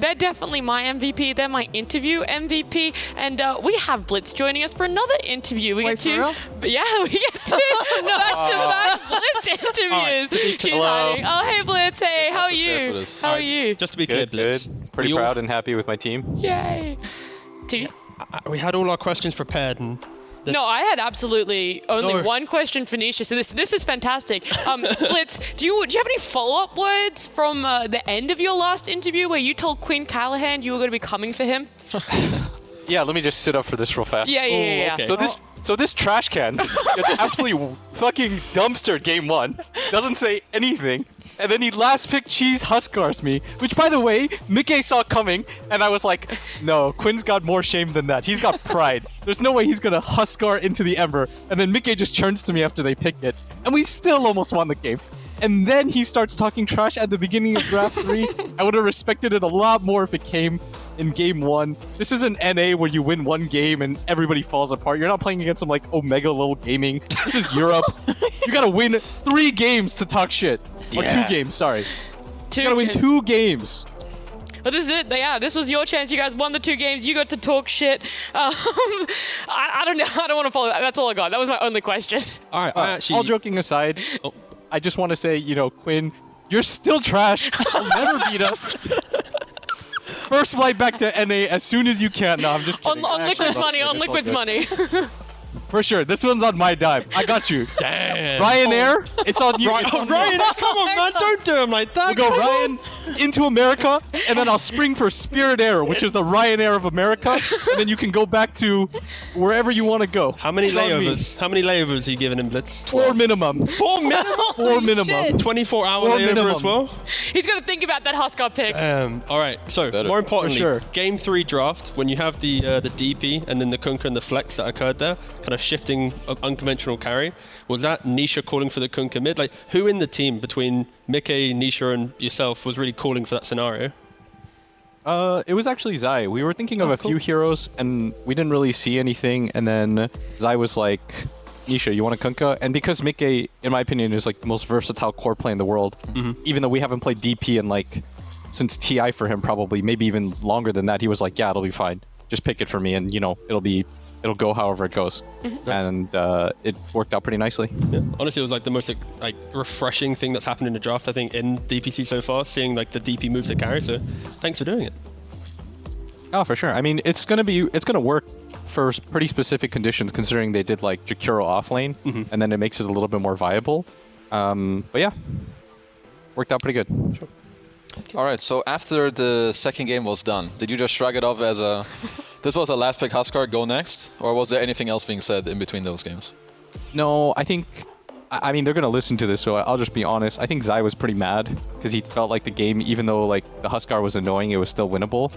They're definitely my MVP. They're my interview MVP. And we have Blitz joining us for another interview. We get for real? Yeah, we get two back-to-back Blitz interviews. She's hiding. Oh, hey, Blitz. Hey, how are you? How are you? Just to be clear, Blitz. Good. Pretty proud and happy with my team. Yay. We had all our questions prepared and... No, I had absolutely only one question for Nisha, so this is fantastic. Blitz, do you have any follow-up words from the end of your last interview where you told Quinn Callahan you were going to be coming for him? Yeah, let me just sit up for this real fast. Yeah. Okay. So this trash can gets absolutely fucking dumpstered game 1. Doesn't say anything. And then he last pick cheese Huskars me, which by the way, Mickey saw coming, and I was like, no, Quinn's got more shame than that. He's got pride. There's no way he's gonna Huskar into the Ember. And then Mickey just turns to me after they pick it, and we still almost won the game. And then he starts talking trash at the beginning of draft 3. I would have respected it a lot more if it came in game 1. This isn't NA where you win one game and everybody falls apart. You're not playing against some like Omega level gaming. This is Europe. You gotta win 3 games to talk shit. Or 2 games, sorry. You gotta win 2 games. Well, this is it. Yeah, this was your chance. You guys won the 2 games. You got to talk shit. I don't know. I don't want to follow that. That's all I got. That was my only question. All right, all joking aside, I just want to say, Quinn, you're still trash. You'll never beat us. First flight back to NA as soon as you can. No, I'm just kidding. On Liquid's money. On Liquid's money. For sure. This one's on my dime. I got you. Damn. Ryanair, it's on you. It's on Ryanair, come on, man. Don't do him like that. We'll go Ryan into America, and then I'll spring for Spirit Air, which is the Ryanair of America, and then you can go back to wherever you want to go. How many layovers? How many layovers are you giving him, Blitz? 4 minimum. 4 minimum? 4 minimum. 24-hour layover minimum. as well? He's going to think about that Huskar pick. All right, so more importantly, Game 3 draft, when you have the DP and then the Kunkka and the flex that occurred there, kind of shifting unconventional carry, was that Nisha calling for the Kunkka mid? Like, who in the team between Mickey, Nisha, and yourself was really calling for that scenario? It was actually Zai. We were thinking of a few heroes, and we didn't really see anything, and then Zai was like, Nisha, you want a Kunkka? And because Mickey, in my opinion, is like the most versatile core play in the world, even though we haven't played DP in like, since TI for him probably, maybe even longer than that, he was like, yeah, it'll be fine. Just pick it for me, and it'll go however it goes. And it worked out pretty nicely. Yeah. Honestly, it was like the most like refreshing thing that's happened in the draft, I think, in DPC so far, seeing like the DP moves that carry. So thanks for doing it. Oh, for sure. I mean, it's gonna work for pretty specific conditions, considering they did like Jakiro off lane, and then it makes it a little bit more viable. But yeah, worked out pretty good. Sure. All right, so after the second game was done, did you just shrug it off as a, this was a last pick Huskar, go next? Or was there anything else being said in between those games? No, I think, I mean, they're going to listen to this, so I'll just be honest. I think Zai was pretty mad because he felt like the game, even though like the Huskar was annoying, it was still winnable.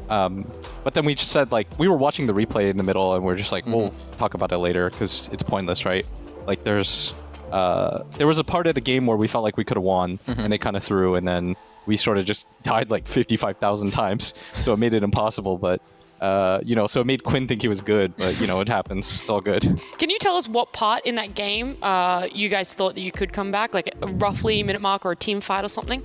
But then we just said, like, we were watching the replay in the middle and we're just like, we'll talk about it later because it's pointless, right? Like there was a part of the game where we felt like we could have won and they kind of threw, and then we sort of just died like 55,000 times, so it made it impossible. But so it made Quinn think he was good, but it happens. It's all good. Can you tell us what part in that game you guys thought that you could come back, like roughly minute mark or a team fight or something?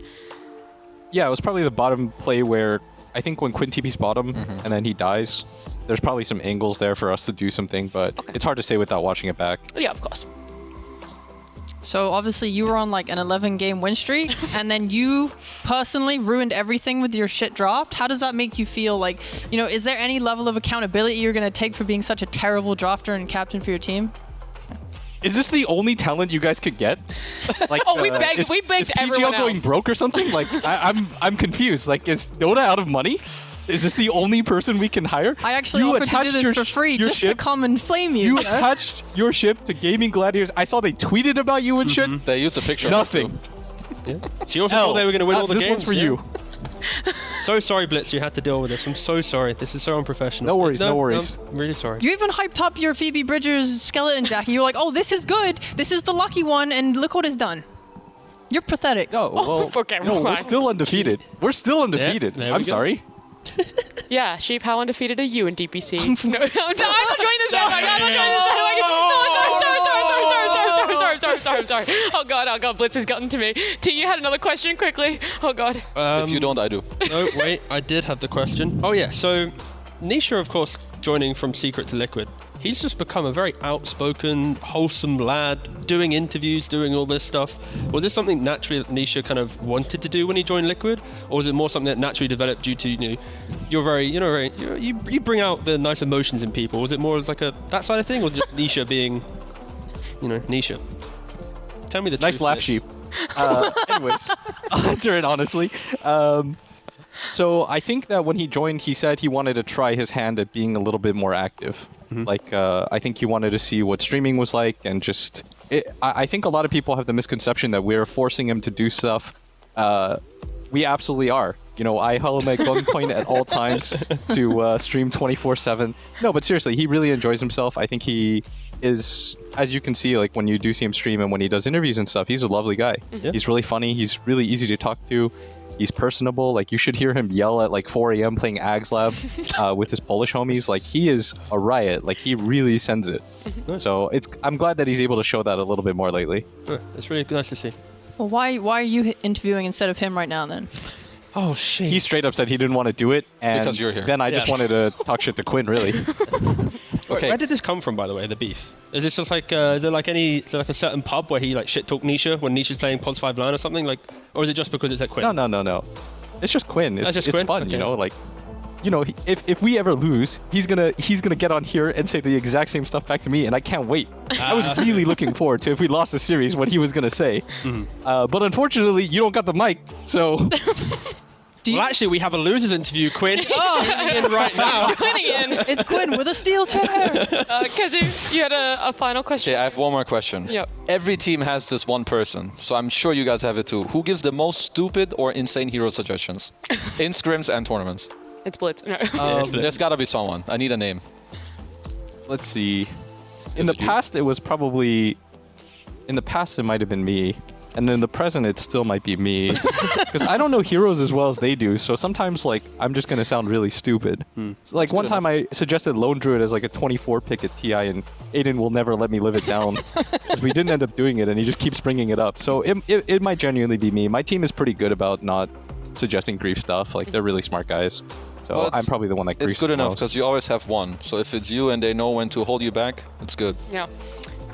Yeah, it was probably the bottom play where I think when Quinn TP's bottom and then he dies, there's probably some angles there for us to do something, but it's hard to say without watching it back. Yeah, of course. So obviously you were on like an 11-game win streak, and then you personally ruined everything with your shit draft. How does that make you feel? Like, is there any level of accountability you're going to take for being such a terrible drafter and captain for your team? Is this the only talent you guys could get? Like, we begged is everyone PGL going else. broke or something? Like, I'm confused. Like, is Dota out of money? Is this the only person we can hire? I actually offered to do this for free just to come and flame you. You attached your ship to Gaming Gladiators. I saw they tweeted about you and shit. They used a picture Nothing. of it too. Yeah. She also thought they were going to win all the this games. This one's for you. So sorry, Blitz, you had to deal with this. I'm so sorry. This is so unprofessional. No worries, no worries. I'm really sorry. You even hyped up your Phoebe Bridgers skeleton jacket. You were like, oh, this is good. This is the lucky one, and look what it's done. You're pathetic. No, well, Okay, no, we're relax. still undefeated. We're still undefeated. there we I'm go. sorry. Yeah, Sheep, how undefeated are you in DPC? No, I'm not joining this bandwagon. I'm not joining this bandwagon. No, sorry. I'm sorry. Oh god, Blitz has gotten to me. T, you had another question quickly. Oh god. If you don't, I do. No, wait, I did have the question. Oh yeah, so Nisha, of course, joining from Secret to Liquid. He's just become a very outspoken, wholesome lad, doing interviews, doing all this stuff. Was this something naturally that Nisha kind of wanted to do when he joined Liquid, or was it more something that naturally developed due to you bring out the nice emotions in people? Was it more as like that side of thing, or was it just Nisha being, Nisha? Tell me the truth. Nice laugh, sheep. Anyways, I'll answer it honestly. So I think that when he joined, he said he wanted to try his hand at being a little bit more active. Like, I think he wanted to see what streaming was like, and I think a lot of people have the misconception that we're forcing him to do stuff. We absolutely are. I held him at gunpoint at all times to stream 24/7. No, but seriously, he really enjoys himself. I think he is, as you can see, like when you do see him stream and when he does interviews and stuff, he's a lovely guy. He's really funny. He's really easy to talk to. He's personable. Like, you should hear him yell at like 4 a.m. playing Ags Lab with his Polish homies. Like, he is a riot. Like, he really sends it. So I'm glad that he's able to show that a little bit more lately. It's really nice to see. Well, why are you interviewing instead of him right now then? Oh shit. He straight up said he didn't want to do it, and because you're here. Then I just wanted to talk shit to Quinn, really. Okay. Where did this come from, by the way, the beef? Is this just like, is there like a certain pub where he like shit talk Nisha when Nisha's playing Pods 5 Line or something? Like, or is it just because it's at Quinn? No. It's just Quinn. It's just Quinn? fun, Okay. if we ever lose, he's gonna get on here and say the exact same stuff back to me, and I can't wait. I was really looking forward to, if we lost the series, what he was gonna say. But unfortunately, you don't got the mic, so. Well, actually, we have a losers interview, Quinn. Tuning in right now. Winning in. It's Quinn with a steel chair. Kazu, you had a final question. Okay, I have one more question. Yep. Every team has this one person, so I'm sure you guys have it too. Who gives the most stupid or insane hero suggestions in scrims and tournaments? It's Blitz. No. There's gotta be someone. I need a name. Let's see. In Is the it you? past, it was probably. In the past, it might have been me. And in the present, it still might be me. Because I don't know heroes as well as they do, so sometimes, like, I'm just going to sound really stupid. So, like, one time I suggested Lone Druid as, like, a 24 pick at TI, and Aiden will never let me live it down. Because we didn't end up doing it, and he just keeps bringing it up. So it might genuinely be me. My team is pretty good about not suggesting grief stuff. Like, they're really smart guys. So Well, I'm probably the one that griefs It's good the enough most. because you always have one. So if it's you and they know when to hold you back, it's good. Yeah.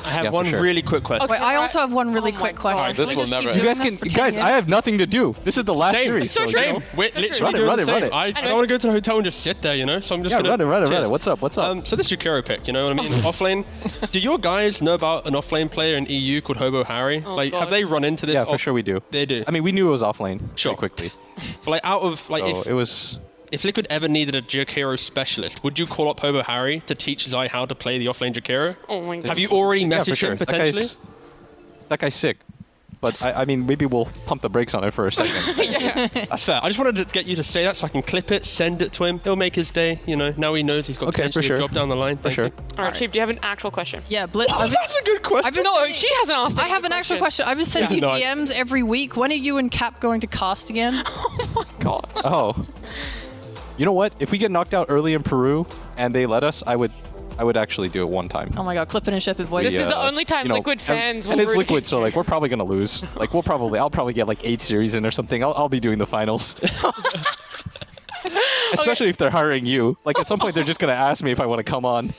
I have Yeah, for one sure. really quick question. Wait, I also have one really Oh my quick God. question. Alright, this Can we will just keep never doing You guys this can, for 10 guys, minutes? I have nothing to do. This is the last Same. series. So so, true. you know. We're literally Run it, doing run the it, same. run it. I don't want to go to the hotel and just sit there, So I'm just Yeah, gonna run it, run it, run Cheers. it. What's up? What's up? So this is your Jakiro pick, you know what I mean? Offlane. Do your guys know about an offlane player in EU called Hobo Harry? God. Have they run into this? Yeah, for sure we do. They do. I mean, we knew it was offlane Sure. pretty quickly. But like out of like So it was. if Liquid ever needed a Jakiro specialist, would you call up Hobo Harry to teach Zai how to play the offlane Jakiro? Oh my god. Have you already Yeah, messaged for sure. him potentially? That guy's sick. But I mean, maybe we'll pump the brakes on it for a second. That's fair. I just wanted to get you to say that so I can clip it, send it to him. It'll make his day. Now he knows he's got Okay, for potentially sure. a job down the line. For Thank sure. you. All right, Sheep, do you have an actual question? Yeah, Blitz. That's a good question. I've been No, sending- she hasn't asked. I have an actual question. I've been sending Yeah, you no, DMs every week. When are you and Cap going to cast again? God. Oh. You know what? If we get knocked out early in Peru and they let us, I would actually do it one time. Oh my god, clip it and ship it, boys. This is the Yeah. only time Liquid fans and will it's root Liquid, against so you. like we're probably gonna lose. Like I'll probably get like 8 series in or something. I'll be doing the finals. Especially if they're hiring you. Like at some point they're just gonna ask me if I want to come on.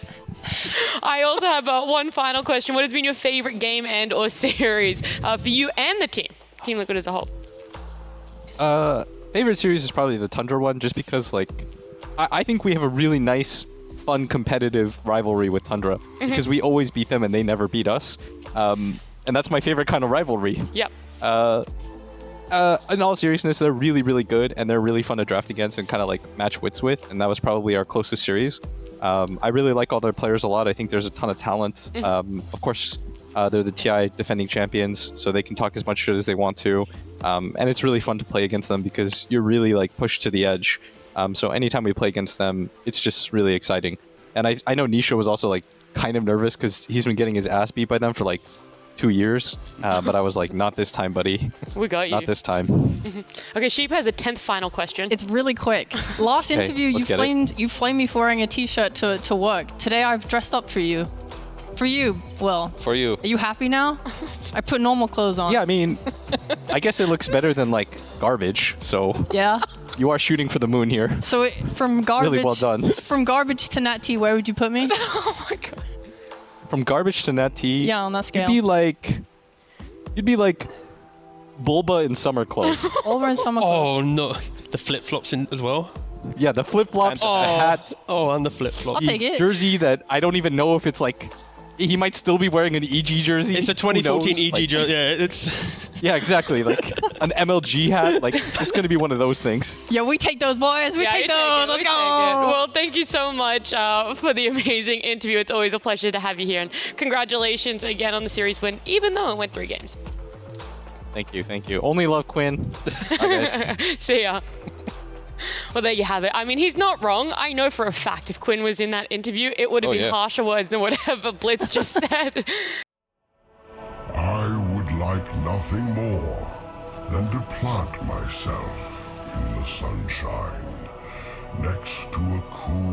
I also have one final question. What has been your favorite game and/or series for you and the team, Team Liquid as a whole? Favorite series is probably the Tundra one, just because like I think we have a really nice, fun, competitive rivalry with Tundra because we always beat them and they never beat us. And that's my favorite kind of rivalry. Yep. In all seriousness, they're really, really good and they're really fun to draft against and kind of like match wits with. And that was probably our closest series. I really like all their players a lot. I think there's a ton of talent. Of course, they're the TI defending champions, so they can talk as much shit as they want to. And it's really fun to play against them because you're really like pushed to the edge. So anytime we play against them, it's just really exciting. And I know Nisha was also like kind of nervous because he's been getting his ass beat by them for like 2 years. But I was like, not this time, buddy. We got you. Not this time. Okay, Sheep has a 10th final question. It's really quick. Last interview, let's get it. you flamed me for wearing a t-shirt to work. Today I've dressed up for you. For you, Will. For you. Are you happy now? I put normal clothes on. Yeah, I mean, I guess it looks better than like garbage. So Yeah. you are shooting for the moon here. So from garbage, Really well done. From garbage to Nat T, where would you put me? Oh my god. From garbage to Nat T. Yeah, on that scale. You'd be like Bulba in summer clothes. Over in summer clothes. Oh no, the flip flops in as well. Yeah, the flip flops, the hat, Oh, and the flip flops. I'll take it. jersey that I don't even know if it's like. He might still be wearing an EG jersey. It's a Who 2014 knows? EG Like, jersey. Yeah, it's. Yeah, exactly. Like an MLG hat. Like it's gonna be one of those things. Yeah, we take those, boys. We Yeah, take you those. it, Let's we go. take it. Well, thank you so much for the amazing interview. It's always a pleasure to have you here. And congratulations again on the series win, even though it went 3 games. Thank you. Only love Quinn. Bye, guys. See ya. Well, there you have it. I mean, he's not wrong. I know for a fact if Quinn was in that interview, it would have been harsher words than whatever Blitz just said. I would like nothing more than to plant myself in the sunshine next to a cool